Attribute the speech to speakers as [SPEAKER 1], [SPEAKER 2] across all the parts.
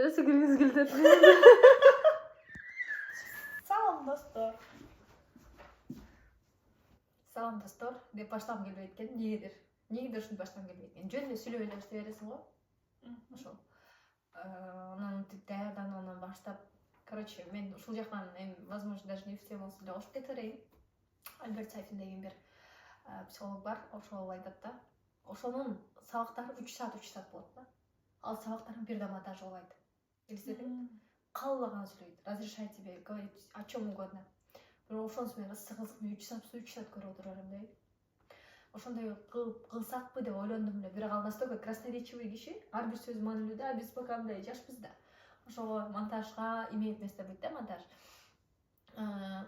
[SPEAKER 1] Neresi gülünüz güldü?
[SPEAKER 2] Салам достор.
[SPEAKER 1] Салам достор деп баштагым келбей кеткен. Негедир ушинтип баштагым келбей кеткен. Жөн эле сүйлөп эле баштай бересиң го. Ошол. Анан даярданып анан баштап. Короче, мен ушул жактан эми возможно даже не в тему эле кошуп кете берейин. Альберт Сайфин деген бир психолог бар. Ошол айтат да. Ошонун сабактары 3 саат болот да. Ал сабактарын бир да монтаж кылбайт. Элестетиң? Каллаган сүйлөйт. Разрешает тебе говорить о чем угодно. Бирок ошонусу менен кызык мен 3 саат көрүп отура берем. Ошондой кылсакпы деп ойлондум эле. Бирок ал настолько красноречивый киши, ар бир сөзү маанилүү да, биз пока мындай жашпыз да. Ошого монтажга имеет место быть да, монтаж.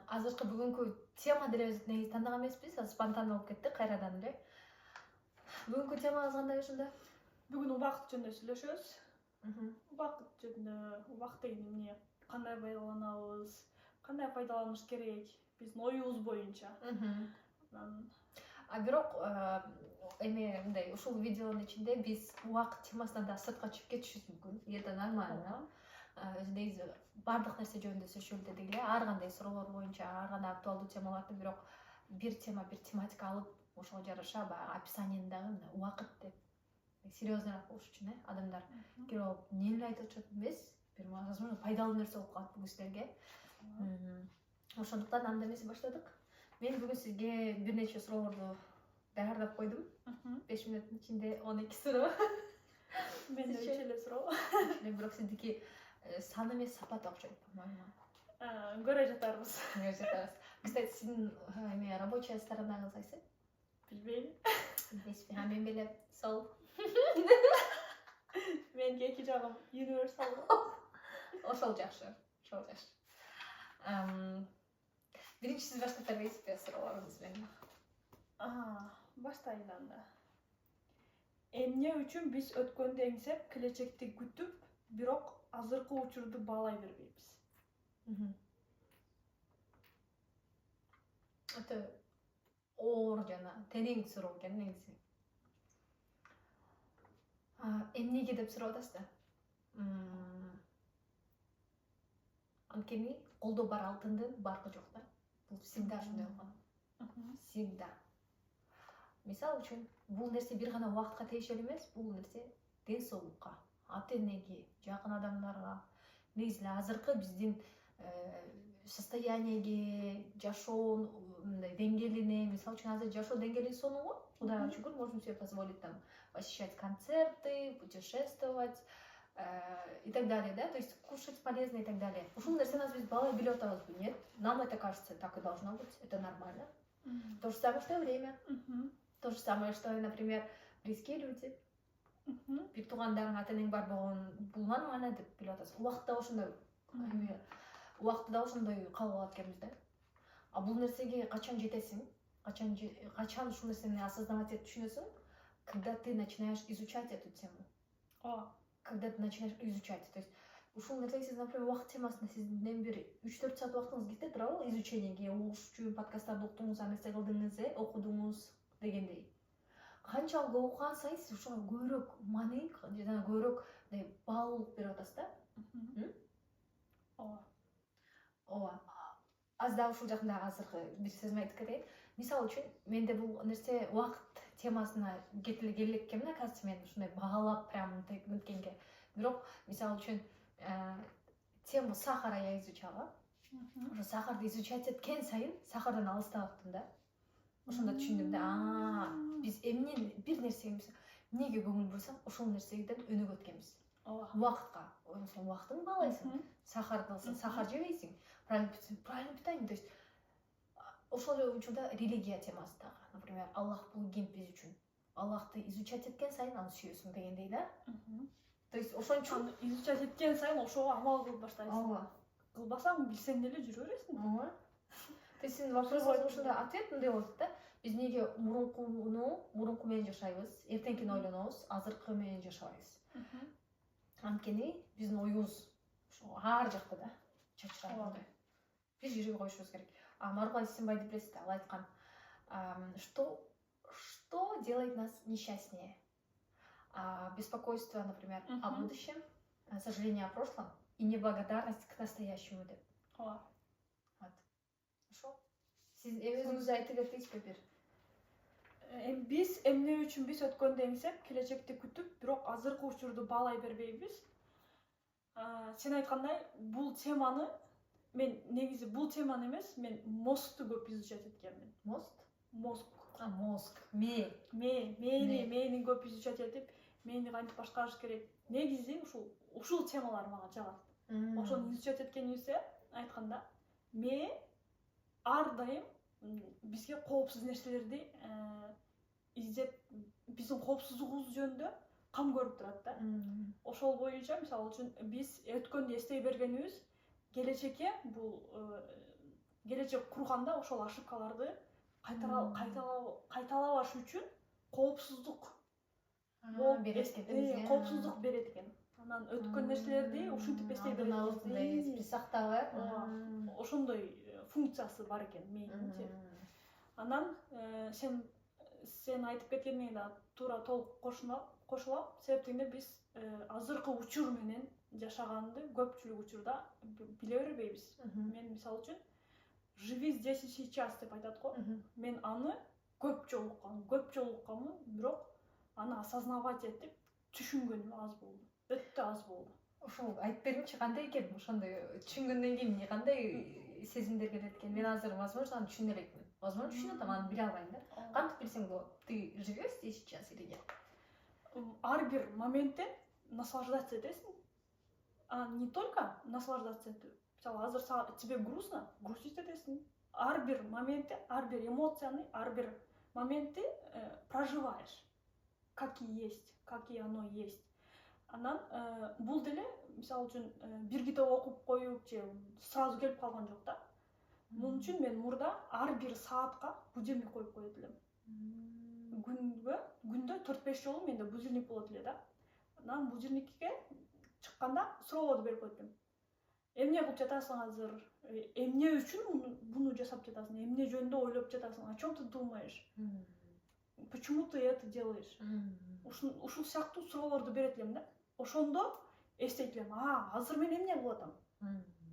[SPEAKER 1] Азыркы бүгүнкү тема деле өзү негизи тандаган эмеспиз, спонтанно болуп кетти кайрадан эле. Бүгүнкү темабыз кандай ушунда?
[SPEAKER 2] Бүгүн убакыт жөнүндө сүйлөшөбүз. Убакыт жөнүндө, убакыт деген эмне? Кандай пайдаланабыз? Кандай пайдаланыш керек? Биздин оюбуз боюнча.
[SPEAKER 1] Бирок эми мындай ушул видеонун ичинде биз убакыт темасынан да сыртка чыгып кетишибиз мүмкүн. И это нормально. Өзү негизи бардык нерсе жөнүндө сүйлөшөлү дедик эле. Ар кандай суроолор боюнча, ар кандай актуалдуу темаларды, бирок бир тематика алып, ошого жараша баягы описаниени дагы убакыт деп серьезныйраак болуш үчүн, адамдар келип эмне эле айтып атышат эмес, бир возможно пайдалуу нерсе болуп калат бул силерге. Ошондуктан анда эмес баштадык. Мен бүгүн сизге бир нече суроолорду даярдап койдум. 5 мүнөттүн ичинде 12 суроо.
[SPEAKER 2] Менде 3 эле суроо.
[SPEAKER 1] Бирок сиздики сан эмес сапат окшойт, по-моему.
[SPEAKER 2] Көрө жатарбыз.
[SPEAKER 1] Кстати, сиздин эме рабочая сторонаңыз кайсы?
[SPEAKER 2] Билбейм.
[SPEAKER 1] Билбейсизби? Мен беле сол.
[SPEAKER 2] Менин эки жагым универсал.
[SPEAKER 1] Ошол жакшы. Биринчи сиз баштап бербейсизби суроолоруңуз менен?
[SPEAKER 2] Баштайын анда. Эмне үчүн биз өткөндү эңсеп, келечекти күтүп, бирок азыркы учурду баалай бербейбиз?
[SPEAKER 1] Өтө оор жана терең суроо экен негизи. Эмнеге деп сурап атасыз да? Анткени колдо бар алтындын баркы жок да. Бул всегда ошондой болгон. Всегда. Мисалы үчүн, бул нерсе бир гана убакытка тийишелүү эмес, бул нерсе ден соолукка, ата-энеге, жакын адамдарга, негизи эле азыркы биздин состояниеге, жашоо мындай деңгээлине, мисалы үчүн азыр жашоо деңгээли сонун го. Кудайга шүгүр, можем себе позволить там посещать концерты, путешествовать и так далее, да, то есть кушать полезно и так далее. Ушул нерсени биз баалай билип атабызбы? Нет, нам это кажется, так и должно быть, это нормально. То же самое, что и время. То же самое, что, например, близкие люди. Бир туугандарың, ата-энең бар болгон, бул нормально деп билип атасың. Убакытта ошондой убакытта ошондой кабыл алат экенбиз да. А бул нерсеге качан жетесиң? Качан ушул нерсени осознавать этип түшүнөсүң? Когда ты начинаешь изучать эту тему. Когда ты начинаешь изучать, то есть ушул нерсеге сиз, например, убакыт темасына сиздин бир 3-4 саат убактыңыз кетет туурабы? Изучениеге, угуш үчүн, подкасттарды уктуңуз, нерсе кылдыңыз, окудуңуз дегендей. Канчалык көп окуган сайын сиз ошого көбүрөөк маани жана көбүрөөк баалуулук берип атасыз да. Ооба. Аз да ушул жакында азыркы бир сөзүм айтып кетейин. Мисалы үчүн, менде бул нерсе убакыт темасына келе элек экен да, кажется, мен ушундай баалап прям мынткенге. Бирок, мисалы үчүн, тему сахара я изучала. Ошо сахарды изучать эткен сайын сахардан алыстабаттым да. Ошондо түшүндүм да, биз бир нерсеге эмнеге көңүл бурсак, ошол нерседен өнүгөт экенбиз. Убакытка, сен убактыңды баалайсың, сахарды алсаң, сахар жебейсиң, правильное питание, то есть ошол учурда религия темасы дагы, например, Аллах булган биз үчүн. Аллахты изучать эткен сайын аны сүйөсүң дегендей да. То есть ошон үчүн
[SPEAKER 2] изучать эткен сайын ошого амал кылып баштайсың. Кылбасаң билсең деле жүрө бересиң.
[SPEAKER 1] То есть сенин вопросуңа ушунда ответ мындай болот да. Биз неге мурунку менен жашайбыз, эртеңкини ойлонобуз, азыркы менен жашабайбыз. Анткени биздин оюбуз ошо ар жакта да, чачырап. Бир жерге коюшубуз керек. Маргулан Сисенбай деп билесиз да, ал айткан, что делает нас несчастнее? Беспокойство, например, о будущем, сожаление о прошлом и неблагодарность к настоящему деп.
[SPEAKER 2] Ооба.
[SPEAKER 1] Ошо. Сиз өзүңүз айтып кетпейсизби бир?
[SPEAKER 2] Биз эмне үчүн биз өткөндү эңсеп, келечекти күтүп, бирок азыркы учурду баалай бербейбиз. Сен айткандай, бул теманы мен негизи бул теманы эмес, мен мозгду көп изучать эткенмин.
[SPEAKER 1] Мозг?
[SPEAKER 2] Мозг.
[SPEAKER 1] Мозг.
[SPEAKER 2] Мээни көп изучать этип, мээни кантип башкарыш керек. Негизи ушул темалар мага жагат. Ошону изучать эткенибизде айтканда, мээ ар дайым бизге коопсуз нерселерди издеп, биздин коопсуздугубуз жөнүндө кам көрүп турат да. Ошол боюнча, мисалы үчүн, биз өткөндү эстей бергенибиз келечекке бул келечек курганда ошол ошибкаларды кайталабаш үчүн коопсуздук коопсуздук берет экен. Анан өткөн нерселерди ушинтип эстей берет.
[SPEAKER 1] Сактап,
[SPEAKER 2] ошондой функциясы бар экен мээдин. Анан сен айтып кеткениңе да туура толук кошулам. Себептенде биз азыркы учур менен жашаганды көпчүлүк учурда биле бербейбиз. Мен мисалы үчүн живи здесь и сейчас деп айтат го. Мен аны көп жолу укканмын, бирок аны осознавать этип түшүнгөнүм аз болду. Өтө аз болду.
[SPEAKER 1] Ошол айтып бериңчи, кандай экен? Ошондой түшүнгөндөн кийин кандай сезимдер келет экен? Мен азыр возможно аны түшүнө элекмин. Возможно түшүнөт, аны биле албайм да. Кантип билсең болот? Ты живешь здесь сейчас или нет?
[SPEAKER 2] Ар бир моментте наслаждаться этесиң. Не только наслаждаться этип. Мисалы, азыр тебе грустно, грустить этесиң. Ар бир моментте, ар бир эмоцияны, ар бир моментти проживаешь. Как и есть, как и оно есть. Анан бул деле, мисалы үчүн, бир китеп окуп коюп же сразу келип калган жок да. Мун үчүн мен мурда ар бир саатка будильник коюп коет элем. Күндө 4-5 жолу менде будильник болот эле да. Анан будильникке чыкканда суроолорду берип коет элем. Эмне кылып жатасың азыр? Эмне үчүн буну жасап жатасың? Эмне жөнүндө ойлоп жатасың? О чём ты думаешь? Почему ты это делаешь? Ушул сыяктуу суроолорду берет элем да. Ошондо эстейт элем, азыр мен эмне кылып атам?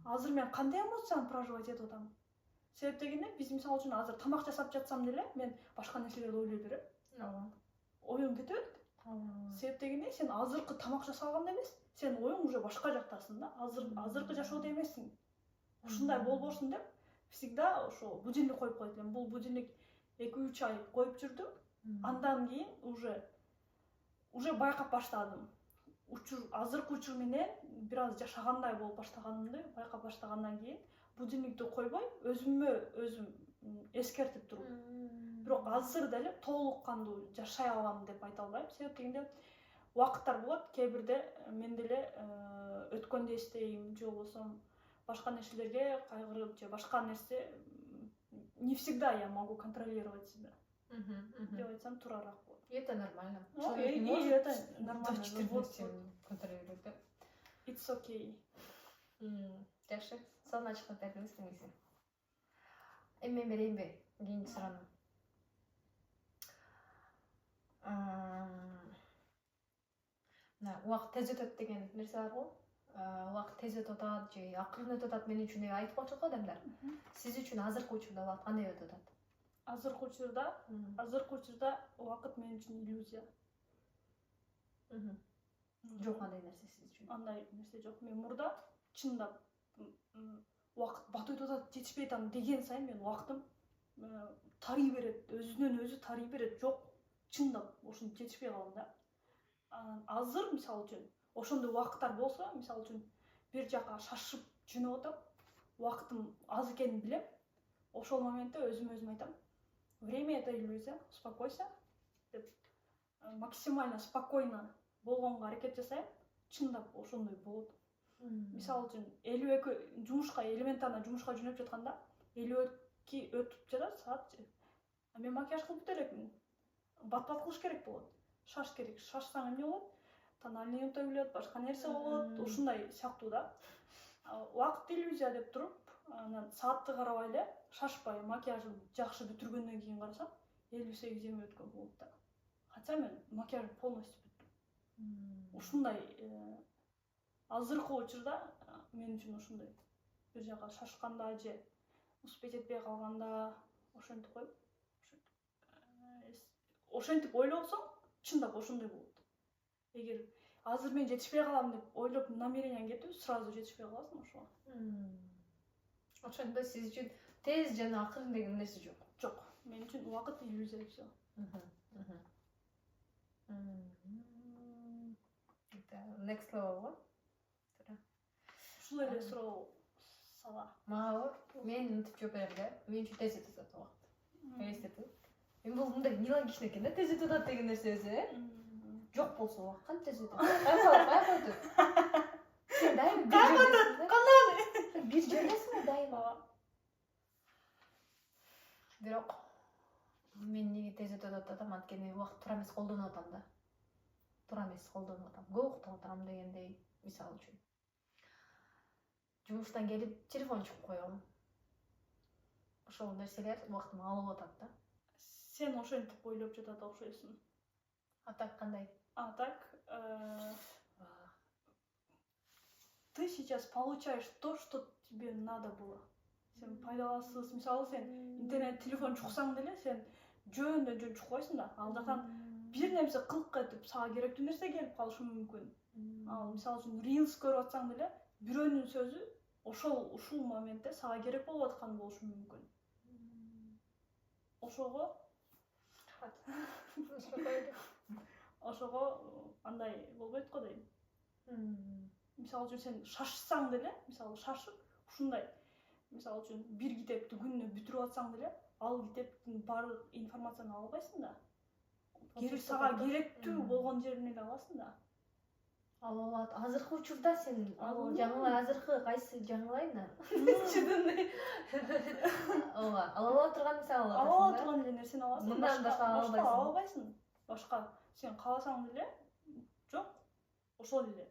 [SPEAKER 2] Азыр мен кандай эмоцияны проживать этип атам? Себеп дегенде, биз мисалы үчүн азыр тамак жасап жатсам деле, мен башка нерселерди ойлой берем. Оюң кетет. Себеп дегенде, сен азыркы тамак жасаганда эмес, сен оюң уже башка жактасың да. Азыркы жашоодо эмессиң. Ушундай болбосун деп, всегда ошо будильник коюп коет элем. Бул будильник 2-3 ай коюп жүрдүм. Андан кийин уже байкап баштадым. Азыркы учур менен бир аз жашагандай болуп баштаганымды байкап баштагандан кийин будильникти койбой, өзүм эскертип туруп. Бирок азыр деле толук кандуу жашай алам деп айта албайм. Себеп дегенде, убакыттар болот, кээ бирде мен деле өткөндү эстейм, же болбосо башка нерселерге кайгырып, же башка нерсе не всегда я могу контролировать себя. Деп айтсам туураараак болот.
[SPEAKER 1] Это нормально.
[SPEAKER 2] Это нормально.
[SPEAKER 1] Контролировать, да?
[SPEAKER 2] It's okay.
[SPEAKER 1] Жакшы. Сон ачыктап бердиңиз теңизи. Эми берейинби? Кийинки суроону. Убакыт тез өтөт деген нерсе бар го. Убакыт тез өтүп атат же акырын өтүп атат, мен үчүн айтып болчу го адамдар. Сиз үчүн азыркы учурда убакыт кандай өтүп атат?
[SPEAKER 2] Азыркы учурда убакыт мен үчүн иллюзия.
[SPEAKER 1] Жок андай нерсе сиз үчүн.
[SPEAKER 2] Андай нерсе жок. Мен мурда чындап убакыт бат өтүп атат, жетишпей атам деген сайын мен убактым тарый берет, өзүнөн өзү тарый берет. Жок, чындап ошентип жетишпей калам да. Азыр мисалы үчүн ошондой убакыттар болсо, мисалы үчүн бир жака шашып жөнөп атам, убактым аз экенин билем. Ошол моментте өзүм айтам: время это иллюзия, успокойся деп максимально спокойно болгонго аракет жасайм. Чындап ошондой болот. Мисалы үчүн 52 жумушка, элементарно жумушка жөнөп жатканда 52 өтүп жатат саат. Мен макияж кылып бүтө элекмин. Бат-бат кылыш керек болот. Шаш керек. Шашсаң эмне болот? Тональный өтөлөт, башка нерсе болот. Ушундай сыяктуу да. Убакыт иллюзия деп туруп, анан саатты карабай эле, шашпай, макияжым жакшы бүтүргөндөн кийин карасам, 58 өткөн болот да. Хотя мен макияжым полностью бүттүм. Ушундай азыркы учурда мен үчүн ушундай бир жака шашканда же успеть этпей калганда ошентип коюп ошентип ойлосоң чындап ошондой болот. Эгер азыр мен жетишпей калам деп ойлоп намерениең кетип сразу жетишпей каласың ошого.
[SPEAKER 1] Ошондо сиз үчүн тез жана акырын деген нерсе жок.
[SPEAKER 2] Жок, мен үчүн убакыт иллюзия всё.
[SPEAKER 1] Next level го.
[SPEAKER 2] Ушул эле суроо сала.
[SPEAKER 1] Мага мен мынтип жооп берем да. Мен үчүн тез өтөт убакыт. Элестетиң. Мен бул мындай нелогично экен да, тез өтөт деген нерсеси, жок болсо убакыт кантип тез өтөт? Кайфа өтөт. Сен дайым бир жердесиң дайыма. Бирок мен эмнеге тез өтөт деп атам, анткени убакыт туура эмес колдонуп атам да. Туура эмес колдонуп атам. Көп уктап атам дегендей, мисалы үчүн. Жумуштан келип телефон чугуп коем. Ошол нерселер убактымды алып атат да.
[SPEAKER 2] Сен ошентип ойлоп жатат окшойсуң.
[SPEAKER 1] А так кандай?
[SPEAKER 2] А так, ты сейчас получаешь то, что тебе надо было. Сен пайдаласыз, мисалы сен интернет телефон чуксаң деле сен жөн чукпайсың да. Ал жактан бир нерсе кылык этип сага керектүү нерсе келип калышы мүмкүн. Ал мисалы үчүн Reels көрүп атсаң деле бирөөнүн сөзү ушул моментте сага керек болуп аткан болушу мүмкүн. Ошого андай болбойт го дейм. Мисалы үчүн сен шашсаң деле, мисалы шашып, ушундай, мисалы үчүн бир китепти күнүнө бүтүрүп атсаң деле, ал китептин баардык информацияны ала албайсың да. Сага керектүү болгон жерин эле аласың да.
[SPEAKER 1] Алат. Азыркы учурда сен жаңылай азыркы кайсы жаңылайын да? Чыдын. Ооба, ала турган нерсе ала аласың.
[SPEAKER 2] Ала турган нерсени аласың.
[SPEAKER 1] Мындан башка ала
[SPEAKER 2] албайсың. Башка сен кааласаң деле жок. Ошол эле.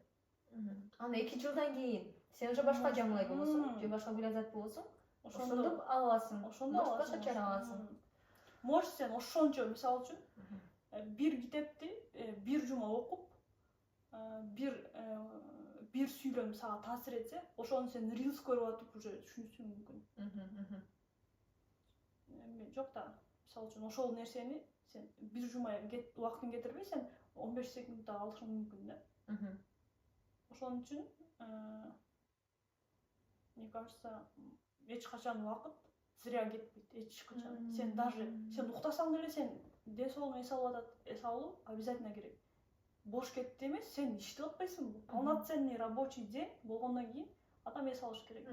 [SPEAKER 1] Аны 2 жылдан кийин сен уже башка жаңылай болосуң, же башка билазат болосуң. Ошондо ала аласың.
[SPEAKER 2] Ошондо
[SPEAKER 1] башка чара аласың.
[SPEAKER 2] Может сен ошончо мисалы үчүн бир китепти бир жума окуп, бир сүйлөм сага таасир этсе, ошону сен Reels көрүп атып уже түшүнүшүң мүмкүн. Жок да, мисалы үчүн ошол нерсени сен бир жума убактын кетирбей сен 15 секундда алышың мүмкүн да. Ошон үчүн мне кажется, эч качан убакыт зря кетпейт, эч качан. Сен даже сен уктасаң деле сен ден соолугуңа эс алып атат, эс алуу обязательно керек. Бош кетти эмес, сен иштеп атпайсың. Полноценный рабочий день болгондон кийин адам эс алыш керек.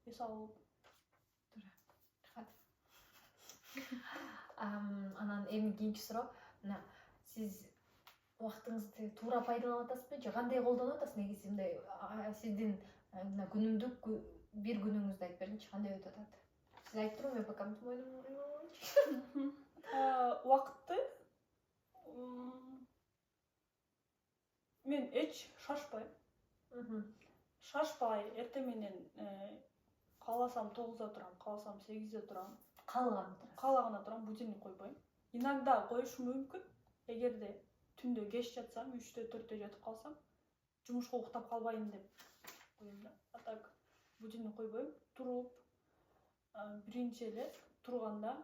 [SPEAKER 2] Эс алып.
[SPEAKER 1] Анан эми кийинки суроо, мына сиз убактыңызды туура пайдаланып атасызбы же кандай колдонуп атасыз? Негизи мындай сиздин мына күнүмдүк бир күнүңүздү айтып бериңичи, кандай өтүп атат? Сиз айтып туруңузбу, пока мойнум.
[SPEAKER 2] Убакытты мен эч шашпайм. Шашпай, эртең менен кааласам 9да турам, кааласам 8де турам. Каалаганда турам, будильник койбойм. Иногда коюшум мүмкүн. Эгерде түндө кеч жатсам, 3-тө 4-тө жатып калсам, жумушка уктап калбайын деп коем да. А так будильник койбойм. Туруп, биринчи эле турганда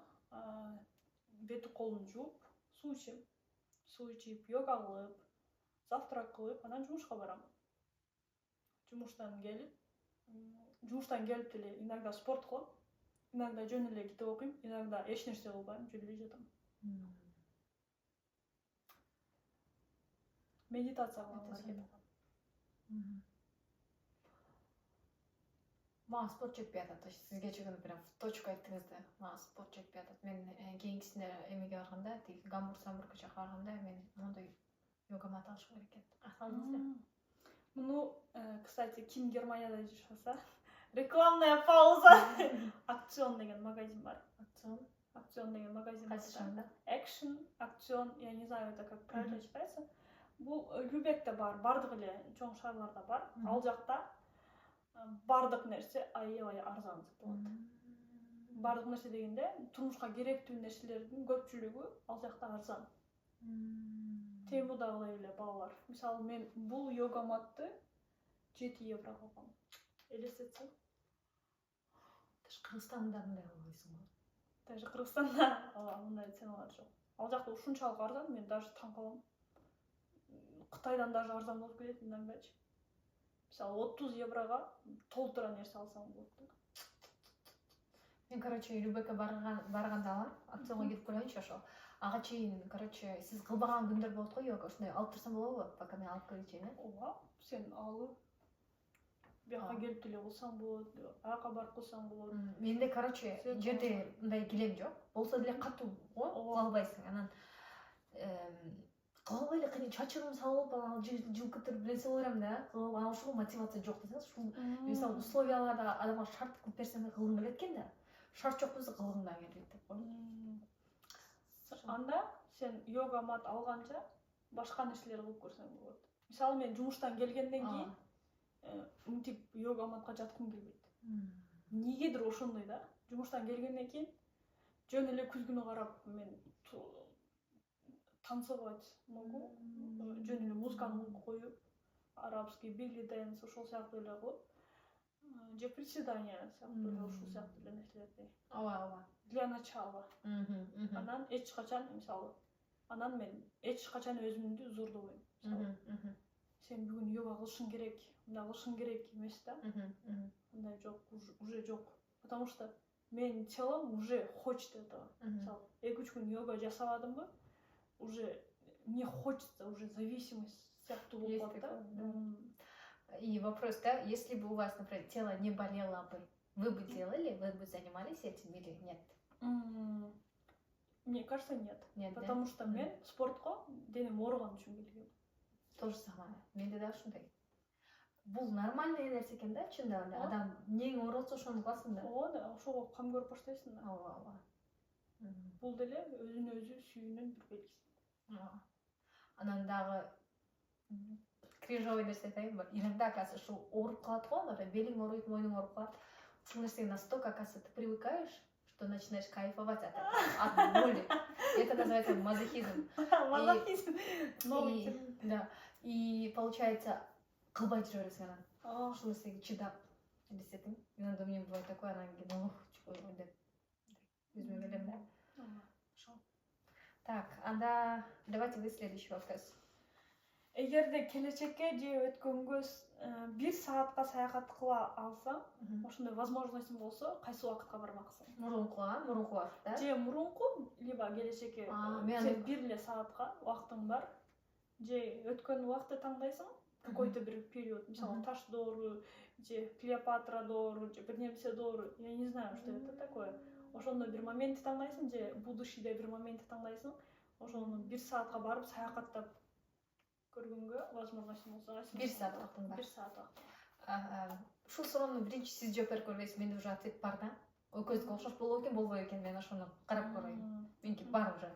[SPEAKER 2] бети колун жууп, суу ичем. Суу ичип, йога кылып, завтрак кылып, анан жумушка барам. Жумуштан келип деле иногда спорт кылам. Иногда жөн эле китеп окуйм, иногда эч нерсе кылбайм, жөн эле жатам. Медитация кылам.
[SPEAKER 1] Мага спорт жетпей атат. Сизге чыгып прям в точку айттыңыз да. Мага спорт жетпей атат. Мен кийинкисинде эмеге барганда, тиги Гамбург жака барганда мен мондой йога мат алышым керек экен. Алсаңызбы?
[SPEAKER 2] Ну, кстати, ким Германияда жашаса, рекламная пауза. Акцион деген магазин бар. Акцион деген магазин бар. Action, акцион, я не знаю, это как правильно читается. Бул Любекте бар, бардык эле чоң шаарларда бар. Ал жакта бардык нерсе аябай арзан болот. Бардык нерсе дегенде турмушка керектүү нерселердин көпчүлүгү ал жакта арзан. Темудагы эле балалар. Мисалы мен бул йога матты 7 евро калган. Элестетсең.
[SPEAKER 1] Кыргызстанда мындай кылбайсың го.
[SPEAKER 2] Даже Кыргызстанда мындай ценалар жок. Ал жакта ушунчалык арзан, мен даже таң калам. Кытайдан даже арзан болуп келет, индангачы. Мисалы 30 еврога толтура нерсе алсаң болот да.
[SPEAKER 1] Мен, короче, Любекке барганда алам, акционга кетип көрөйүнчү ошо. Ага чейин, короче, сиз кылбаган күндөр болот го, йога ошондой алып турсам болобу, пока мен алып келе чейин,
[SPEAKER 2] Ооба, сен алып бияка келип деле кылсаң болот, аяка барып кылсаң болот.
[SPEAKER 1] Менде, короче, жерде мындай килем жок. Болсо деле катуу го, кыла албайсың. Анан кыла албай эле кыйын чачыгым салып, анан жылкы туруп нерсе кылам да. Анан ушул мотивация жок десеңиз, ушул мисалы условияларда адамга шарт кылып берсем кылгым келет экен да. Шарт жок болсо кылгым да келет деп коем.
[SPEAKER 2] Анда сен йога мат алганча башка нерселер кылып көрсөң болот. Мисалы мен жумуштан келгенден кийин мынтип йога матка жаткым келбейт. Нигедир ошондой да. Жумуштан келгенден кийин жөн эле күзгүнү карап мен танцевать могу. Жөн эле музыканы коюп, арабский belly dance ошол сыяктуу эле кылып, же приседания сыяктуу эле ушул сыяктуу эле нерселерди.
[SPEAKER 1] Ооба.
[SPEAKER 2] Для начала. Анан эч качан, мисалы, анан мен эч качан өзүмдү зордобойм. Мисалы, сен бүгүн йога кылышың керек, мындай кылышың керек эмес да. Мындай жок, уже жок. Потому что менин телом уже хочет этого. Мисалы, 2-3 күн йога жасабадымбы, уже мне хочется, уже зависимость сыяктуу болуп калат да.
[SPEAKER 1] И вопрос, да, если бы у вас, например, тело не болело бы, вы бы делали, вы бы занимались этим или нет?
[SPEAKER 2] Мне кажется, нет.
[SPEAKER 1] Нет,
[SPEAKER 2] потому что мен спортко денем оорugан үчүн келгем.
[SPEAKER 1] То же самое. Менде да ушундай. Бул нормальный нерсе экен да, чындап эле. Адам нең оорусу ошону кыласың да.
[SPEAKER 2] Ооба да, ошого кам көрүп баштайсың да.
[SPEAKER 1] Ооба.
[SPEAKER 2] Бул деле өзүнө өзү сүйүүнүн бир белгиси.
[SPEAKER 1] Анан дагы крижовый нерсе айтайынбы? Иногда, оказывается, ушул ооруп калат го, например, белиң ооруйт, мойнуң ооруп калат. Ушул нерсеге настолько, оказывается, ты привыкаешь, что начинаешь кайфовать от боли. Это называется мазохизм.
[SPEAKER 2] Мазохизм. Новый термин.
[SPEAKER 1] Да. И получается, кылбай жүрө бересиң анан. Ушул нерсеге чыдап элестетиң. Иногда мне бывает такое, анан кийин деп өзүмө келем да. Так, анда давайте вы следующий вопрос.
[SPEAKER 2] Эгерде келечекке же өткөнгө 1 саатка саякат кыла алсаң, ошондой возможностьң болсо, кайсы убакытка бармаксың?
[SPEAKER 1] Мурунку убакытта.
[SPEAKER 2] Же мурунку, либо келечекке сен 1 эле саатка убактың бар, же өткөн убакытты таңдайсың, какой-то бир период, мисалы, Таш доору, же Клеопатра доору, же бир нерсе доору, я не знаю, что это такое. Ошондой бир моментти таңдайсың, же будущийде бир моментти таңдайсың, ошону 1 саатка барып саякаттап көргөнгө возможностьң болсо,
[SPEAKER 1] 1 саат вакытың бар.
[SPEAKER 2] 1 саат вакыт.
[SPEAKER 1] Ушул суроону биринчи сиз жооп берип көрбөйсүз, менде уже ответ бар да. Экөөбүзгө окшош болобу экен, болбойбу экен, мен ошону карап көрөйүн. Меники бар уже.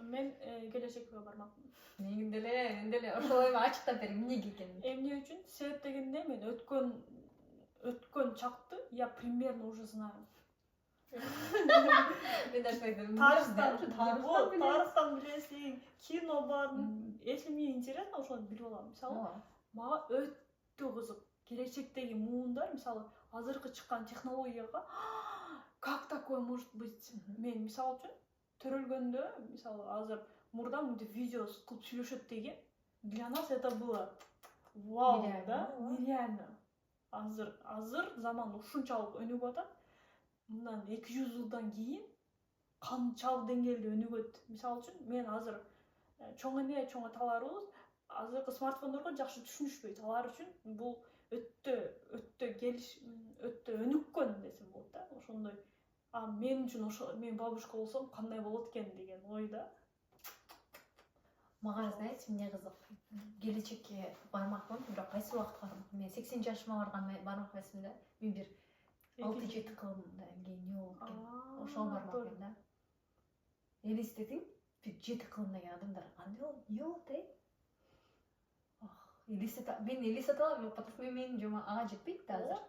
[SPEAKER 2] Мен келечекке бармакмын.
[SPEAKER 1] Мен деле ошол эми ачыктап бериң, эмнеге экенин.
[SPEAKER 2] Эмне үчүн? Себеп дегенде мен өткөн чакты я примерно уже знаю.
[SPEAKER 1] Мен даже айтам,
[SPEAKER 2] тарыхтан билесиң, кино бар. Если мне интересно, ошону билип алам. Мисалы, мага өтө кызык келечектеги муундар, мисалы, азыркы чыккан технологияга как такое может быть? Мен мисалы үчүн төрөлгөндө, мисалы, азыр мурда мынтип видео кылып сүйлөшөт деген, для нас это было вау, да? Нереально. Азыр заман ушунчалык өнүгүп атат. Мындан 200 жылдан кийин канчалык деңгээлде өнүгөт? Мисалы үчүн, мен азыр чоң аталарыбыз азыркы смартфондорго жакшы түшүнүшпөйт. Алар үчүн бул өтө өнүккөн десем болот да. Ошондой. Мен үчүн мен бабушка болсом кандай болот экен деген ойда.
[SPEAKER 1] Мага, знаете, эмне кызык? Келечекке бармакмын, бирок кайсы убакытка бармакмын? Мен 80 жашыма бармак эмесмин да. Мен бир 6-7 кылымдан кийин эмне болот экен? Ошого бармакмын да. Элестетиң, бир 7 кылымдан кийин адамдар кандай болот? Эмне болот, мен элестете алам, потому что менин жома ага жетпейт да азыр.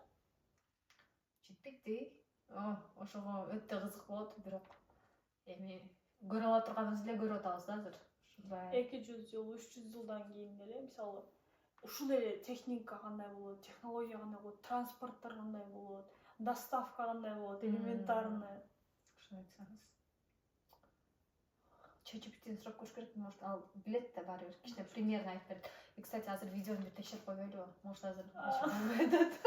[SPEAKER 1] Жетпейт да. Ошого өтө кызык болот, бирок эми көрө ала турганыбызды эле көрүп атабыз да азыр.
[SPEAKER 2] 200 жыл, 300 жылдан кийин деле, мисалы, ушул эле техника кандай болот, технология кандай болот, транспорттор кандай болот, доставка кандай болот, элементарный.
[SPEAKER 1] Шуну айтсаңыз. ChatGPT'ден сурап көрүш керек, может ал билет да баары бир кичине примерно айтып берет. И, кстати, азыр видеону бир текшерип койбойлубу? Может, азыр болбойт.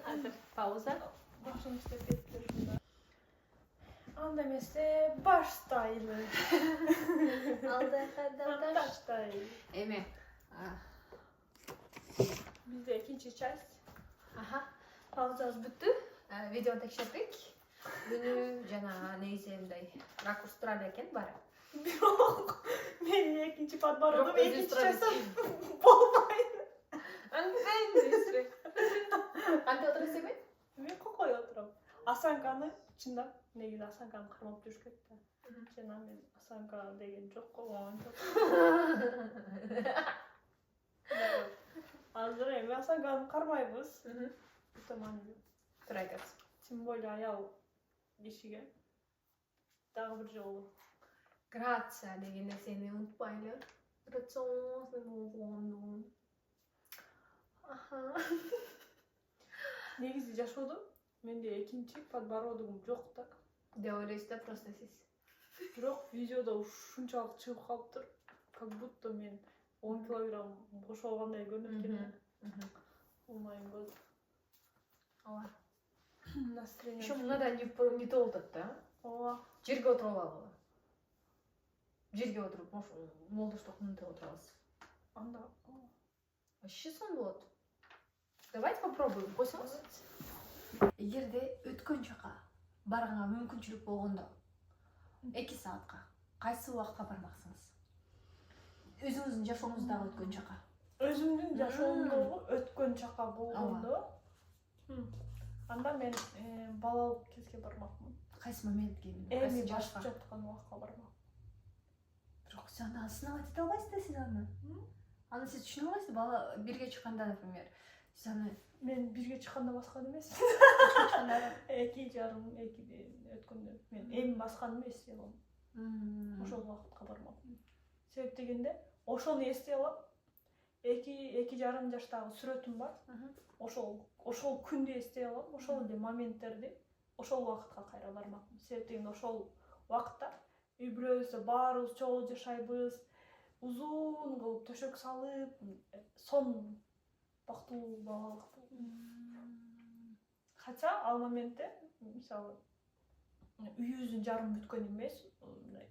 [SPEAKER 1] Азыр пауза.
[SPEAKER 2] Башым иштеп кетти ушунда. Анда эмесе баштайлы.
[SPEAKER 1] Алда кадам
[SPEAKER 2] Баштайлы.
[SPEAKER 1] эме.
[SPEAKER 2] Бизде экинчи часть.
[SPEAKER 1] Аха. Паузабыз бүттү. Видеону текшердик. Күнү жана негизи мындай ракурс тура эле экен баары.
[SPEAKER 2] Бирок менин экинчи подбородум
[SPEAKER 1] Бирок
[SPEAKER 2] экинчи часть
[SPEAKER 1] өзү
[SPEAKER 2] болбойт.
[SPEAKER 1] Аңгайсыз. Кантип отурасыз эми?
[SPEAKER 2] Мен кокой отурам. Асанканы чындап негизи Асанканы кармап жүрүш керек да. Жана мен Асанка деген жок болгон жок. Азыр эми Асанканы кармайбыз. Өтө маанилүү.
[SPEAKER 1] Туура айтасыз.
[SPEAKER 2] Тем более аял кишиге дагы бир жолу.
[SPEAKER 1] Грация деген нерсени унутпайлы. Грациозный. Аха.
[SPEAKER 2] Негизи жашоодо менде экинчи подбородогум жок да.
[SPEAKER 1] Деп ойлойсуз да, просто сиз.
[SPEAKER 2] Бирок видеодо ушунчалык чыгып калыптыр. Как будто мен 10 килограмм бошолгандай көрүнөт экен. Олмайм болду.
[SPEAKER 1] Ооба.
[SPEAKER 2] Настроение.
[SPEAKER 1] Ещё мынада не то болот да.
[SPEAKER 2] Ооба.
[SPEAKER 1] Жерге отуруп алгыла. Жерге отуруп, молдоштук мынтип отурабыз.
[SPEAKER 2] Анда.
[SPEAKER 1] Вообще сон болот. Давайте попробуем. Койсоңуз. Эгерде өткөн жака барганга мүмкүнчүлүк болгондо 2 саатка кайсы убакытка бармаксыңыз? Өзүңүздүн жашооңуздагы өткөн жака.
[SPEAKER 2] Өзүмдүн жашоомдогу өткөн жака болгондо. Анда мен балалык кезге бармакмын.
[SPEAKER 1] Кайсы моментке?
[SPEAKER 2] Эми башка жаткан убакка бармак.
[SPEAKER 1] Бирок сиз аны сынап айта албайсыз да, сиз аны. Аны сиз түшүнө албайсыз, бала бирге чыкканда, например. Сиз аны
[SPEAKER 2] Мен бирге чыкканда баскан эмес. 2,5-2 өткөндө мен эми басканымды эстей алам. Ошол убакытка бармакмын. Себеп дегенде, ошону эстей алам. 2,5 жаштагы сүрөтүм бар. Ошол күндү эстей алам, ошол эле моменттерди ошол убакытка кайра бармакмын. Себеп дегенде ошол убакытта үй бүлөбүздө баарыбыз чогуу жашайбыз. Узун кылып төшөк салып, сон бактылуу балалык. Хотя ал моментте, мисалы, үйүбүздүн жарым бүткөн эмес, мындай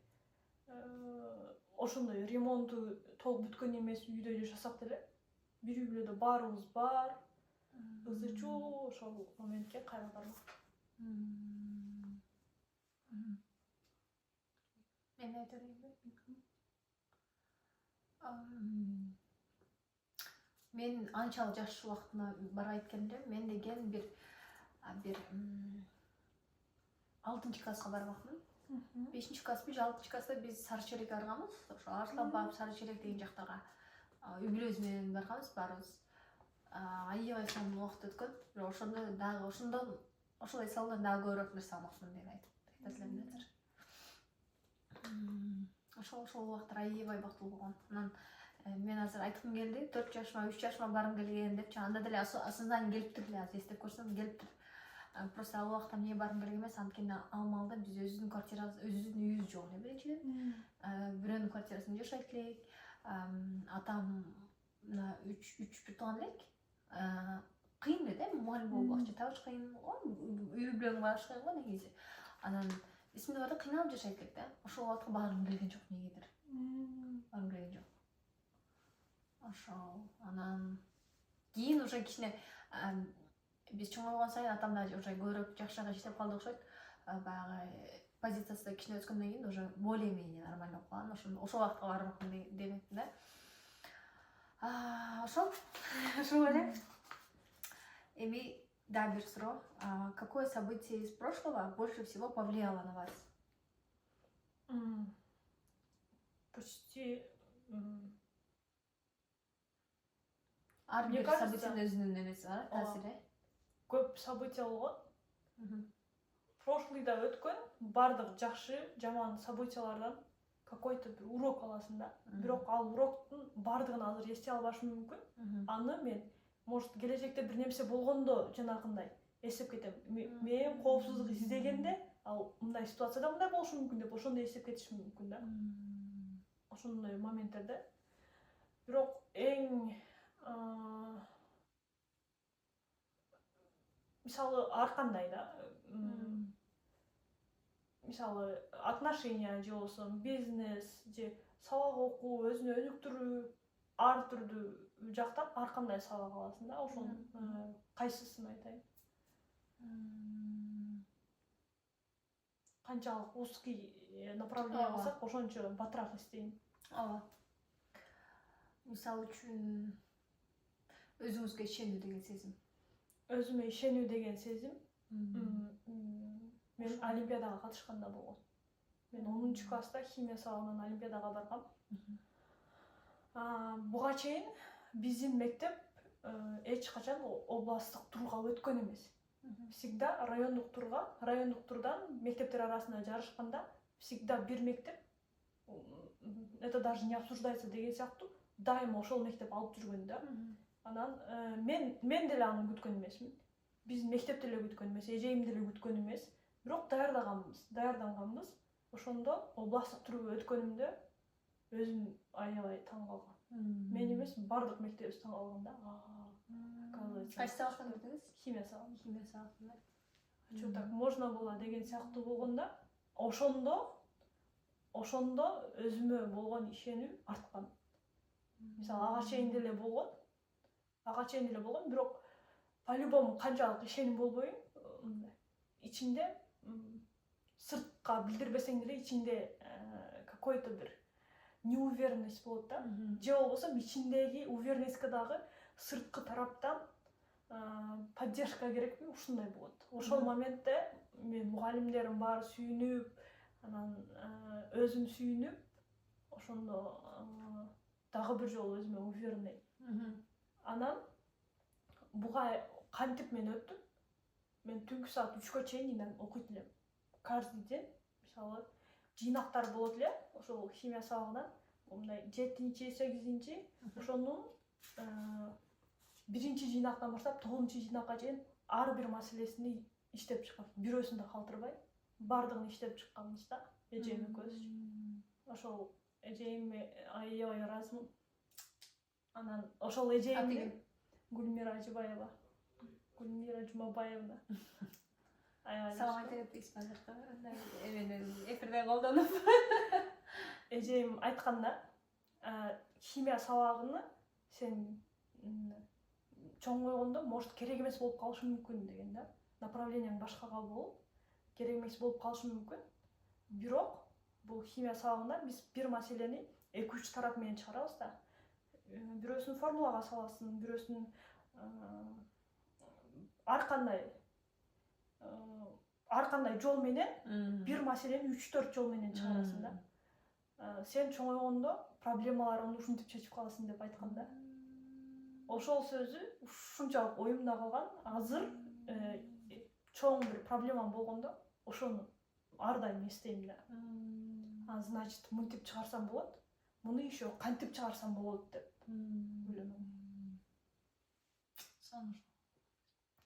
[SPEAKER 2] ошондой ремонту толук бүткөн эмес үйдө жашасак деле, бир үй бүлөдө баарыбыз бар. Ызы чуу ошол моментке кайра бармак.
[SPEAKER 1] Мен айтайынбы? Мен анчалык жаш убактына барбайт экенмин. Мен деген бир 6 класска бармакмын. 5 класс, 6 класста биз Сарычерекке барганбыз. Ошо Арсланбап, Сарычерек деген жактарга үй бүлөбүз менен барганбыз баарыбыз. Аябай сонун убакыт өткөн. Бирок ошондо дагы ошолой салондан дагы көбүрөөк нерсе алмакмын деп айтат элем азыр. Ошол убактар аябай бактылуу болгон. Анан мен азыр айткым келди, 4 жашыма, 3 жашыма баргым келген деп, анда деле осознание келиптир эле, азыр эстеп көрсөм келиптир. Просто ал убакта эмне баргым келген эмес, анткени ал маалда биз өзүбүздүн квартирабыз, өзүбүздүн үйүбүз жок эле биринчиден. Бирөөнүн квартирасында жашайт элек. Атам мына 3 бир тууган элек. Кыйын эле да, мугалим болуп акча табыш кыйын го, үй бүлөгө барыш кыйын го негизи. Анан эсимде бар да, кыйналып жашайт элек да. Ошол убакытка баргым келген жок негедир. Баргым келген жок. Ошол. Анан кийин уже кичине биз чоңойгон сайын атам да уже көбүрөөк жакшыраак иштеп калды окшойт. Баягы позициясы да кичине өскөндөн кийин уже более-менее нормально болуп калган. Ошол убакытка бармакмын демекмин да. Ошол эле. Эми да, бир суроо. Какое событие из прошлого больше всего повлияло на вас?
[SPEAKER 2] Почти
[SPEAKER 1] Ар бир событиянын өзүнүн немеси бар, таасири.
[SPEAKER 2] Көп события болгон. Прошлыйда өткөн бардык жакшы, жаман событиялардан какой-то бир урок аласың да. Бирок ал уроктун бардыгын азыр эстей албашым мүмкүн. Аны мен может келечекте бир нерсе болгондо жанагындай эстеп кетем. Мен коопсуздук издегенде ал мындай ситуацияда мындай болушу мүмкүн деп ошондо эстеп кетишим мүмкүн да. Ошондой моменттерде. Бирок эң мисалы ар кандай да. Мисалы отношения же болсо бизнес же сабак окуу, өзүнө өнүктүрүү ар түрдүү жактан ар кандай сабак аласың да. Ошонун кайсысын айтайын? Канчалык узкий направление алсак, ошончо батыраак эстейм.
[SPEAKER 1] Ооба. Мисалы үчүн өзүңүзгө ишенүү деген сезим.
[SPEAKER 2] Өзүмө ишенүү деген сезим. Мен олимпиадага катышканда болгон. Мен 10-класста химия сабагынан олимпиадага баргам. Буга чейин биздин мектеп эч качан областтык турга өткөн эмес. Всегда райондук турдан мектептер арасында жарышканда всегда бир мектеп, это даже не обсуждается деген сыяктуу, дайыма ошол мектеп алып жүргөн да. Анан мен деле аны күткөн эмесмин. Биздин мектеп деле күткөн эмес, эжейим деле күткөн эмес. Бирок даярданганбыз. Ошондо областтык турга өткөнүмдө өзүм аябай таң калгам. Мен эмес, бардык мектебибиз таң калган да.
[SPEAKER 1] Кайсы сабактан кирдиңиз?
[SPEAKER 2] Химия сабагы.
[SPEAKER 1] Химия сабагына.
[SPEAKER 2] Чё так можно было деген сыяктуу болгондо, ошондо өзүмө болгон ишенүү арткан. Мисалы ага чейин деле болгон, бирок по-любому канчалык ишеним болбойм, ичинде сыртка билдирбесең деле ичинде какой-то бир неуверенность болот да. Же болбосо ичиндеги уверенностька дагы сырткы тараптан поддержка керекпи, ушундай болот. Ошол моментте мен мугалимдерим баары сүйүнүп, анан өзүм сүйүнүп, ошондо дагы бир жолу өзүмө уверенный. Анан буга кантип мен өттүм? Мен түнкү саат 3-кө чейин инан окуйт элем. Каждый день, мисалы, жыйнактар болот эле, ошол химия сабагынан, мындай 7-8, ошонун 1-чи жыйнактан баштап 9-чу жыйнакка чейин ар бир маселесин иштеп чыккан. Бирөөсүн да калтырбай, бардыгын иштеп чыкканбыз да, эжем экөөбүз. Ошол эжеимге аябай ыраазымын. Анан ошол эжеимди Гүлмира Ажыбаева, Гүлмира Жумабаевна.
[SPEAKER 1] Салам айта кетпейсизби азыркы? Мен эфирде колдонуп.
[SPEAKER 2] Эжем айтканда, химия сабагыны сен чоңойгондо может керек эмес болуп калышы мүмкүн деген да. Направленияң башкага болуп, керек эмес болуп калышы мүмкүн. Бирок бул химия сабагында биз бир маселени 2-3 тарап менен чыгарабыз да. Бирөөсүн формулага саласың, бирөөсүн ар кандай жол менен бир маселени 3-4 жол менен чыгарасың да. Сен чоңойгондо проблемаларыңды ушинтип чечип каласың деп айткан да. Ошол сөзү ушунчалык оюмда калган. Азыр чоң бир проблемам болгондо ошону ар дайым эстейм да. Значит, мынтип чыгарсам болот, муну еще кантип чыгарсам болот деп ойлоном.
[SPEAKER 1] Сонур.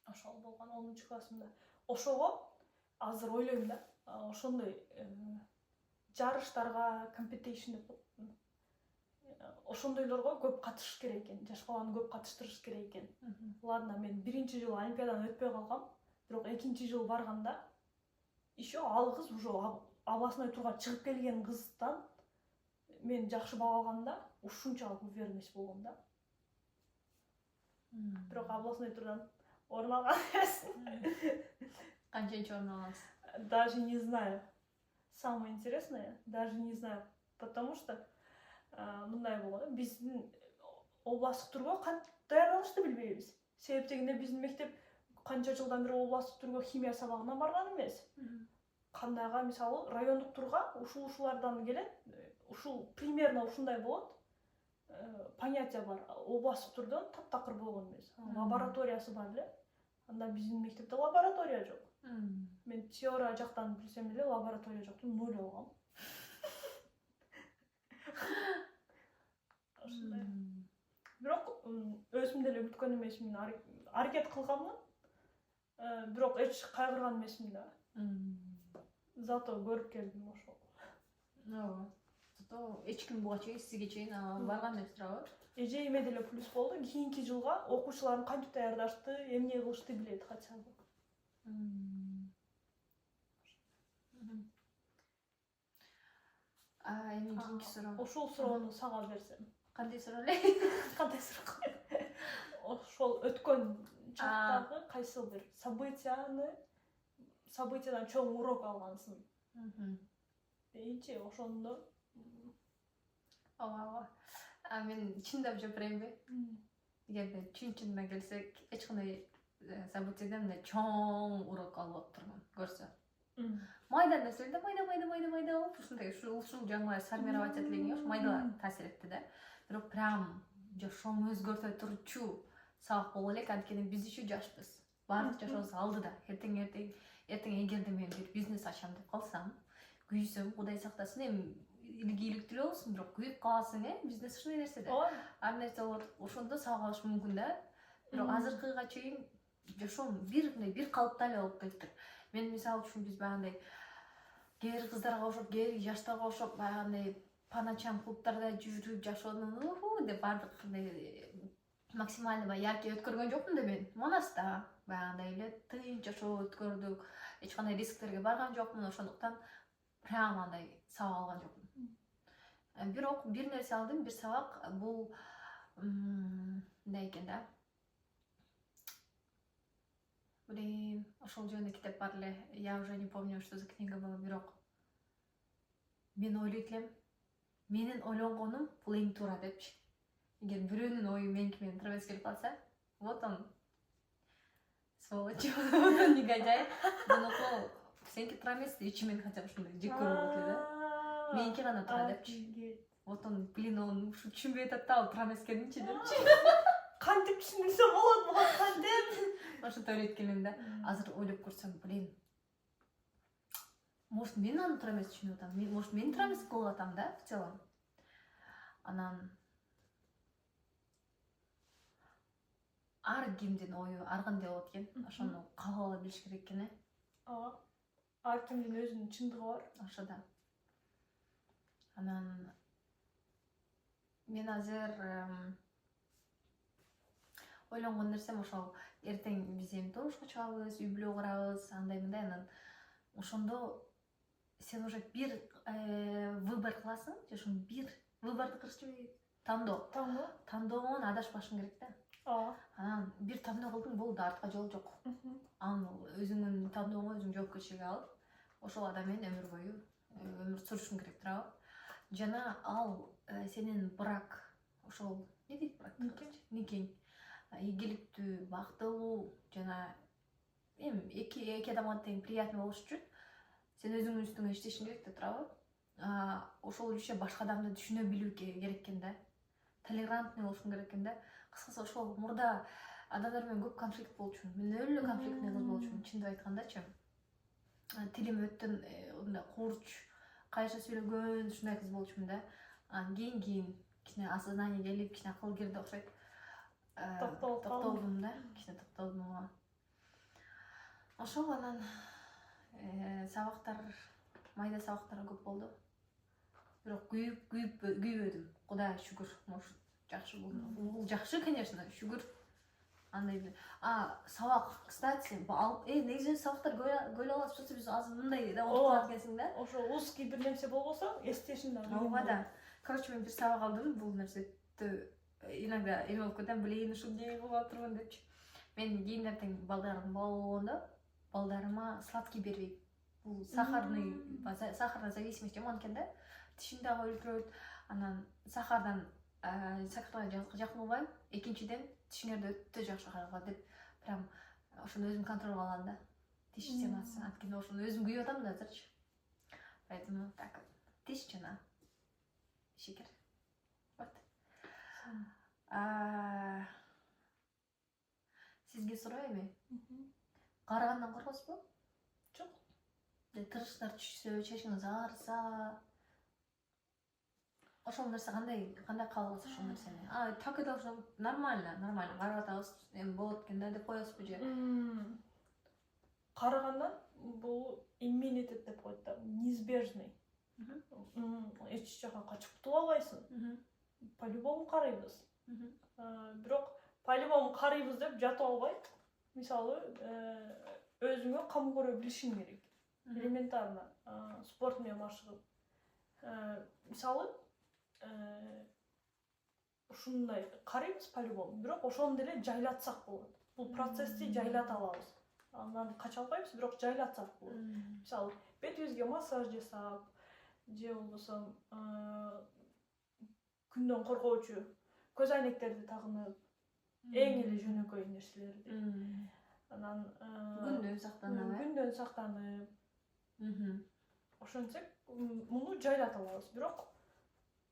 [SPEAKER 2] Ошол болгон 10-классымда. Ошого азыр ойлойм да, ошондой жарыштарга, competition деп ошондойлорго көп катышыш керек экен, жаш баланы көп катыштырыш керек экен. Ладно, мен 1-чи жыл олимпиададан өтпөй калгам, бирок 2-чи жыл барганда еще ал кыз уже областной турга чыгып келген кыздан мен жакшы бал алганда ушунчалык уверенность болгон да. Бирок областной турдан орун алган эмесмин.
[SPEAKER 1] Канченчи орун алгансыз?
[SPEAKER 2] Даже не знаю. Самое интересное, даже не знаю, потому что мындай болгон, биздин областтык турга кантип даярданышты билбейбиз. Себеп дегенде биздин мектеп канча жылдан бери областтык турга химия сабагына барган эмес. Кандайга мисалы райондук турга ушулардан келет, ушул примерно ушундай болот. Понятие бар. Областтык турдан таптакыр болгон эмес. Лабораториясы бар эле. Анда биздин мектепте лаборатория жок. Мен теория жактан билсем эле лаборатория жоктун 0 алгам. ошондой. Бирок өзүм деле бүткөн эмесмин, аракет кылганмын. Бирок эч кайгырган эмесмин да. Зато көрүп келдим ошол.
[SPEAKER 1] Ооба. Зато эч ким буга чейин сизге чейин барган эмес туурабы?
[SPEAKER 2] Эжеиме деле плюс болду. Кийинки жылга окуучуларын кантип даярдашты, эмне кылышты билет хотя бы.
[SPEAKER 1] Эми кийинки суроо.
[SPEAKER 2] Ошол суроону сага берсем.
[SPEAKER 1] Кандай суроо эле?
[SPEAKER 2] Кандай суроо? Ошол өткөн чактагы кайсы бир событиядан чоң урок алгансың дейинчи, ошондо.
[SPEAKER 1] Ооба. Мен чындап жооп берейинби? Эгерде чын-чынына келсек, эч кандай событиядан мындай чоң урок алып отурмун, көрсө. Майда нерселерде майда болуп, ушул жаңы сформировать этилгенге майда таасир этти да. Бирок прям жашоону өзгөртө турчу сабак боло элек, анткени биз еще жашпыз. Баардык жашообуз алдыда. Эртең эгерде мен бир бизнес ачам деп калсам, күйсөм, Кудай сактасын, эми илгийлик тилеп болсун, бирок күйүп каласың, бизнес ушундай нерсе да. Ар нерсе болот, ошондо сабак алыш мүмкүн да. Бирок азыркыга чейин жашоом бир калыпта эле болуп кетти. Мен мисалы үчүн биз баягындай кээ бир кыздарга окшоп, кээ бир жаштарга окшоп баягындай по ночам клубтарда жүрүп жашоонун деп баардык максимально баягы яркий өткөргөн жокмун да мен. Манаста баягындай эле тынч жашоо өткөрдүк. Эч кандай рисктерге барган жокмун, ошондуктан прямо андай сабак алган жокмун. Бирок бир нерсе алдым, бир сабак, бул мындай экен да. Блин, ошол жөнүндө китеп бар эле. Я уже не помню, что за книга была, бирок мен ойлойт элем, менин ойлонгонум бул эң туура депчи. Эгер бирөөнүн ою меники менен тырмес келип калса, вот он сволочь, вот он негодяй. Буну сеники туура эмес, ичи мен хотя бы ушундай жек көрүп эле да. Меники гана туура депчи. Вот он, блин, он ушу түшүнбөй атат да, ал туура эмес экенинчи депчи.
[SPEAKER 2] Кантип түшүндүрсө болот буга, кантип?
[SPEAKER 1] Ошентип ойлойт экенмин да. Азыр ойлоп көрсөм, блин, может мен аны туура эмес түшүнүп атам, может мен туура эмес кылып атам да в целом. Анан ар кимдин ою ар кандай болот экен, ошону кабыл ала билиш керек экен.
[SPEAKER 2] Ооба. Ар кимдин өзүнүн чындыгы бар.
[SPEAKER 1] Ошо да. Анан мен азыр ойлонгон нерсем ошол, эртең биз эми турмушка чыгабыз, үй бүлө курабыз, андай мындай, анан ошондо сен уже бир выбор кыласың, же ошо бир выборду кылышчы, тандоонун адашпашың керек да. Анан бир тандоо кылдың, болду, артка жол жок. Анан өзүңдүн тандооңо өзүң жоопкерчилик алып, ошол адам менен өмүр бою өмүр сүрүшүң керек туурабы? Жана ал сенин брак, ошол не дейт брак? Никең ийгиликтүү, бактылуу жана эми эки адамга тең приятный болуш үчүн сен өзүңдүн үстүңө иштешиң керек да туурабы? Ошол үчүн башка адамды түшүнө билүү керек экен да. Толерантный болушуң керек экен да. Кыскасы ошол мурда адамдар менен көп конфликт болчумун. Мен өлө конфликтный кыз болчумун, чындап айткандачы. Тилим өттөн мындай курч, кайша сүйлөгөн ушундай кыз болчумун да. Кийин кичине осознание келип, кичине акыл кирди окшойт. Токтолдум да, кичине токтолдум. Ошол анан сабактар, майда сабактар көп болду. Бирок күйбөдүм. Кудайга шүгүр. Может, жакшы болду. Бул жакшы, конечно, шүгүр. Андай бир. Сабак, кстати, негизи сабактар көйлөп аласыз, просто биз азыр мындай да отурат экенсиң да.
[SPEAKER 2] Ошо узкий бир нерсе болбосо, эстешин да.
[SPEAKER 1] Ооба да. Короче, мен бир сабак алдым, бул нерсети иногда эме болуп кетем, блин, ушул эмне кылып атырмын депчи. Мен кийин эртең балдарым болгондо, балдарыма сладкий бербейм. Бул сахарная зависимость жаман экен да. Тишин дагы өлтүрөт. Анан сахарга жакын болбайм. Экинчиден тишиңерди өтө жакшы карагыла деп, прям ошону өзүм контролго алам да. Тиш темасы, анткени ошону өзүм күйүп атам да азырчы. Поэтому так, тиш жана шекер. Вот. Сизге суроо эми. Карагандан коркосузбу?
[SPEAKER 2] Жок.
[SPEAKER 1] Тырыштар түшсө, чечиңиз аарса. ошол нерсе кандай кабыл ошол нерсени? Так и должно быть. Нормально карап атабыз. Эми болот экен да деп коесузбу же?
[SPEAKER 2] Карагандан бул эмне этет деп коет да, неизбежный. Эч жака качып кутула албайсың. По-любому карайбыз. Бирок по-любому карайбыз деп жатып албай, мисалы, өзүңө кам көрө билишиң керек. Элементарно спорт менен машыгып. Мисалы, ушундай карайбыз по-любому, бирок ошону деле жайлатсак болот. Бул процессти жайлата алабыз. Андан кача албайбыз, бирок жайлатсак болот. Мисалы, бетибизге массаж жасап, же болбосо күндөн коргоочу көз айнектерди тагынып, эң эле жөнөкөй нерселерди. Анан күндөн сактанып, ошентсек муну жайлата алабыз, бирок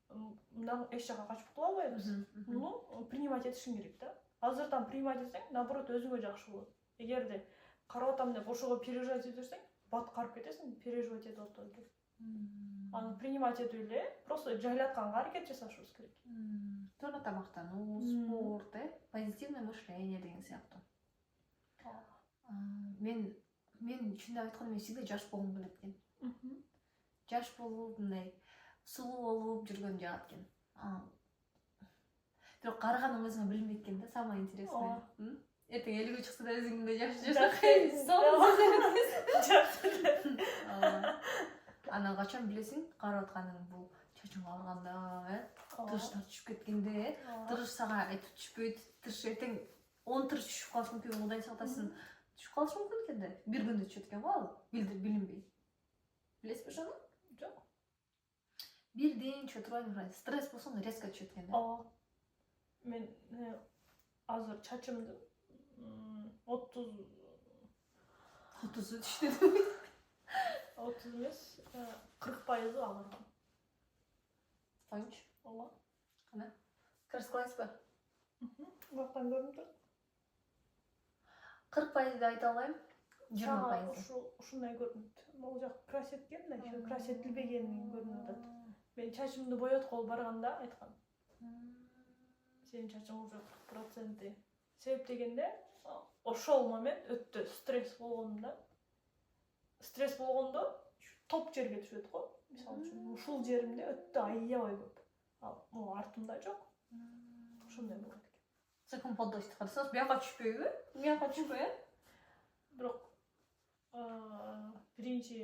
[SPEAKER 2] мындан эч жака качып кутула албайбыз. Муну принимать этишиң керек да. Азырдан принимать этсең, наоборот өзүңө жакшы болот. Эгерде карап атам деп ошого переживать ете берсең, баткарып кетесиң, переживать этип отуруп кетип. Аны принимать этип эле, просто жайлатканга аракет жасашыбыз керек.
[SPEAKER 1] Туура тамактануу, спорт, позитивное мышление деген сыяктуу. Мен чындап айтканда мен всегда жаш болгум келет экен. Жаш болуп, мындай сулуу болуп жүргөн жагат экен. Бирок караганын өзүңө билинбейт экен да, самое интересное. Эртең элүүгө чыкса да өзүңдө жаш. Анан качан билесиң, карап атканың бул чачың аарыганда, тырыштар түшүп кеткенде, тырыш сага айтып түшпөйт, тырыш эртең 10 тырыш түшүп калышы мүмкүн, Кудай сактасын. Түшүп калышы мүмкүн экен да. Бир күндө түшөт экен го ал, билинбей. Билесизби ошону?
[SPEAKER 2] Жок.
[SPEAKER 1] Бирден түшө турбайбы, стресс болсо резко түшөт экен да.
[SPEAKER 2] Мен азыр чачымды 30 түштү. 30 эмес, 40% агырган.
[SPEAKER 1] Койчу.
[SPEAKER 2] Ооба.
[SPEAKER 1] Кана? Кырсыз кыласызбы?
[SPEAKER 2] Бактан көрүнүп турат.
[SPEAKER 1] 40% деп айта албайм. 20%.
[SPEAKER 2] Ушундай көрүнөт. Могу жак крас эткен да, еще крас этилбегени көрүнүп атат. Мен чачымды боёткола барганда айткан. Сенин чачың уже 40%. Себеп дегенде, ошол момент өтө стресс болгондо топ жерге түшөт го. Мисалы үчүн, ушул жеримде өтө аябай көп. Ал могу артымда жок. Ошондой болот экен.
[SPEAKER 1] Сакын поддоштук кылсаңыз, бияка түшпөйбү? Бияка түшпөй?
[SPEAKER 2] Бирок биринчи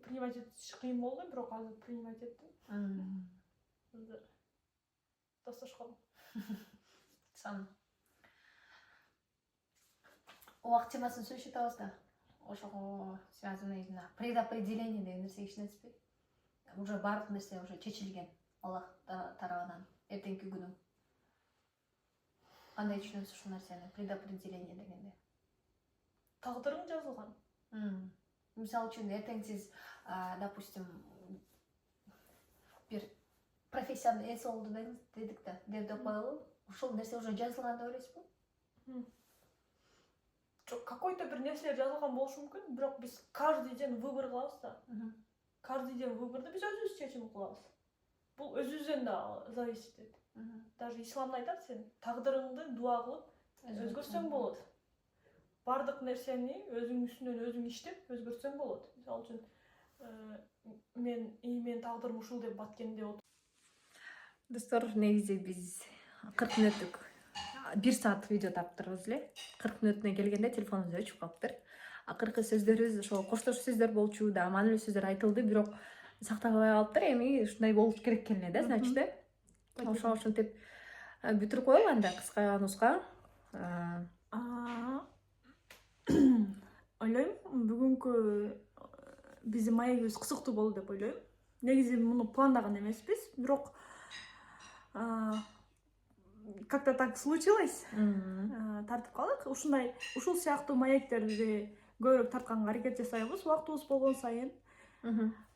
[SPEAKER 2] принимать этиш кыйын болду, бирок азыр принимать эттим. Азыр достошком.
[SPEAKER 1] Сан. Убакыт темасын сүйлөшүп атабыз да. Ошого связанный предопределение деген нерсе ишенесизби? Уже баардык нерсе уже чечилген Аллах тарабынан эртеңки күнү. Кандай түшүнөсүз ушул нерсени? Предопределение дегенде.
[SPEAKER 2] Тагдырың жазылган.
[SPEAKER 1] Мисалы үчүн эртең сиз, допустим, бир профессиянын ээси болду дедик да, деп коелу. Ушул нерсе уже жазылган деп ойлойсузбу?
[SPEAKER 2] Жок, какой-то бир нерселер жазылган болушу мүмкүн, бирок биз каждый день выбор кылабыз да. Каждый день выборду биз өзүбүз чечим кылабыз. Бул өзүбүздөн да зависит этет. Даже исламда айтат, сен тагдырыңды дуа кылып өзгөртсөң болот. Бардык нерсени өзүң үстүнөн өзүң иштеп өзгөртсөң болот. Мисалы үчүн мен тагдырым ушул деп баткенде отуруп.
[SPEAKER 1] Достор, негизи биз 40 мүнөттүк 1 саат видео таптырбыз эле. 40 мүнөтүнө келгенде телефонубуз өчүп калыптыр. Акыркы сөздөрүбүз ошол коштошуу сөздөр болчу да, маанилүү сөздөр айтылды, бирок сакталбай калыптыр. Эми ушундай болуш керек экен эле да, значит. Ошентип бүтүрүп коелу анда кыска нуска.
[SPEAKER 2] Ойлойм, бүгүнкү биздин маегибиз кызыктуу болду деп ойлойм. Негизи муну пландаган эмеспиз, бирок как-то так случилось. Тартып калдык. Ушул сыяктуу маектерди көбүрөөк тартканга аракет жасайбыз убактыбыз болгон сайын.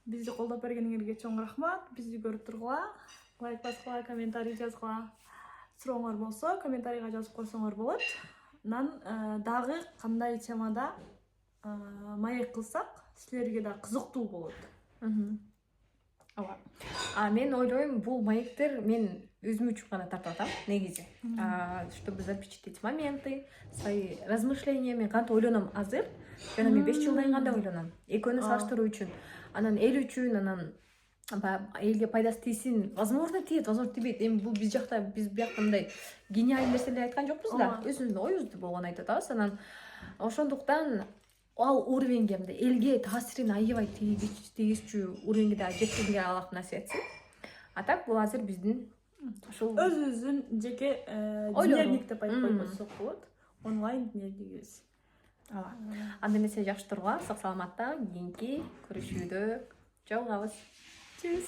[SPEAKER 2] Бизди колдоп бергениңерге чоң рахмат. Бизди көрүп тургула, лайк баскыла, комментарий жазгыла. Сурооңор болсо, комментарийга жазып койсоңор болот. Анан дагы кандай темада маек кылсак, силерге да кызыктуу болот.
[SPEAKER 3] ооба. Мен ойлойм, бул маектер мен өзүм үчүн гана тартып атам негизи. Чтобы запечатлеть эти моменты, свои размышления. Мен кантип ойлоном азыр, жана мен 5 жылдан кийин кандай ойлоном. Экөөнү салыштыруу үчүн, анан эл үчүн, анан элге пайдасы тийсин. Возможно, тиет, возможно, тибейт. Эми бул биз биякта мындай гениальный нерселер айткан жокпуз да. Өзүбүздүн оюбузду болгону айтып атабыз. Анан ошондуктан ал уровеньге, мындай элге таасирин аябай тийгизчү уровеньге да жеткиргенге Аллах насип этсин. А так бул азыр биздин ушул
[SPEAKER 2] өзүбүздүн жеке динерник деп айтып койсок болот. Онлайн динернигибиз.
[SPEAKER 3] ооба. Анда эмесе жакшы тургула, сак саламатта кийинки көрүшүүдө жолугабыз.
[SPEAKER 2] Чүс.